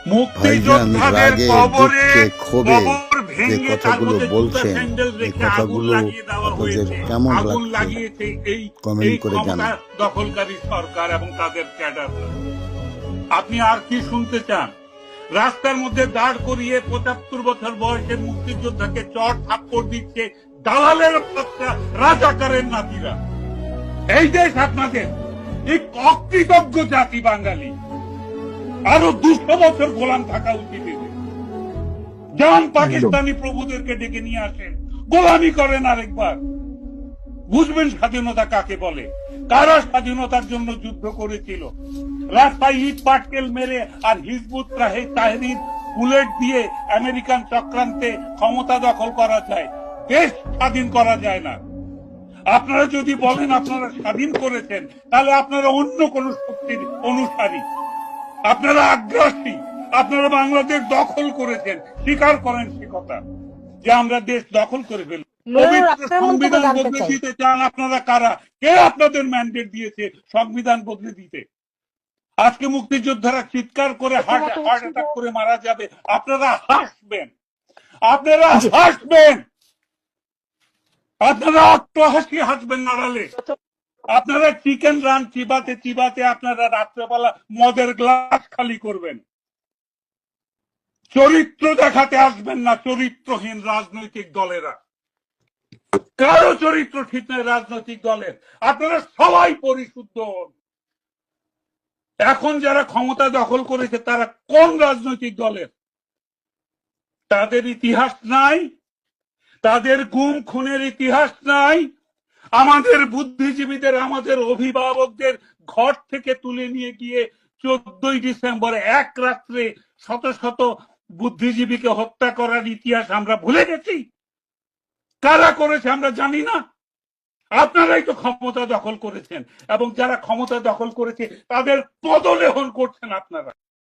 ভাইজান মুক্তিযোদ্ধাদের রাগে কবরে দুঃখে ক্ষোভে কবর যে ভেঙে তার কথাগুলো মধ্যে জুতা বলছেন স্যান্ডেল এই রেখে আগুন কথাগুলো লাগিয়ে দেওয়া আপনাদের হয়েছে। কেমন আগুন লাগছে লাগিয়েছে এই কমেন্ট করে ক্ষমতা জানান। দখলকারী সরকার এবং তাদের ক্যাডাররা। আপনি আর কি শুনতে চান? রাস্তার মধ্যে দাঁড় করিয়ে ৭৫ বছর বয়সের মুক্তিযোদ্ধাকে চড় থাপ্পড় দিচ্ছে দালালের বাচ্চা রাজাকারের নাতিরা। এই দেশ আপনাদের, এই অকৃতজ্ঞ জাতি বাঙালি। আরো ২০০ বছর গোলাম থাকা উচিত। যান পাকিস্তানি প্রভুদেরকে ডেকে নিয়ে আসেন, গোলামি করেন আরেকবার, বুঝবেন স্বাধীনতা কাকে বলে, কারা স্বাধীনতার জন্য যুদ্ধ করেছিল। রাস্তায় ইট পাটকেল মেরে আর হিজবুত তাহরির বুলেট দিয়ে আমেরিকান চক্রান্তে ক্ষমতা দখল করা যায়, দেশ স্বাধীন করা যায় না। আপনারা যদি বলেন আপনারা স্বাধীন করেছেন, তাহলে আপনারা অন্য কোন শক্তির অনুসারী, আপনারা আগ্রাসী, আপনারা বাংলাদেশ দখল করেছেন, স্বীকার করেন সে কথা যে আমরা দেশ দখল করে ফেলি। পবিত্র সংবিধান বদলে দিতে চান আপনারা কারা? কে আপনাদের ম্যান্ডেট দিয়েছে সংবিধান বদলে দিতে? আজকে মুক্তিযোদ্ধারা চিৎকার করে হার্ট অ্যাটাক করে মারা যাবে, আপনারা হাসবেন, আপনারা হাসবেন, আপনারা অট্টহাসি হাসবেন নাড়ালে। আপনারা চিকেন রান চিবাতে চিবাতে আপনারা রাত্রেবেলা মদের গ্লাস খালি করবেন। চরিত্র দেখাতে আসবেন না চরিত্রহীন রাজনৈতিক দলেরা। কারো চরিত্র ঠিক নয় রাজনৈতিক দলের। আপনারা সবাই পরিশুদ্ধ হন। এখন যারা ক্ষমতা দখল করেছে তারা কোন রাজনৈতিক দলের? তাদের ইতিহাস নাই, তাদের গুম খুনের ইতিহাস নাই। আমাদের বুদ্ধিজীবীদের, আমাদের অভিভাবকদের ঘর থেকে তুলে নিয়ে গিয়ে 14ই ডিসেম্বর এক রাত্রে শত শত বুদ্ধিজীবীকে হত্যা করার ইতিহাস আমরা ভুলে গেছি। কারা করেছে আমরা জানি না। আপনারাই তো ক্ষমতা দখল করেছেন এবং যারা ক্ষমতা দখল করেছে তাদের পদলেহন করছেন আপনারা।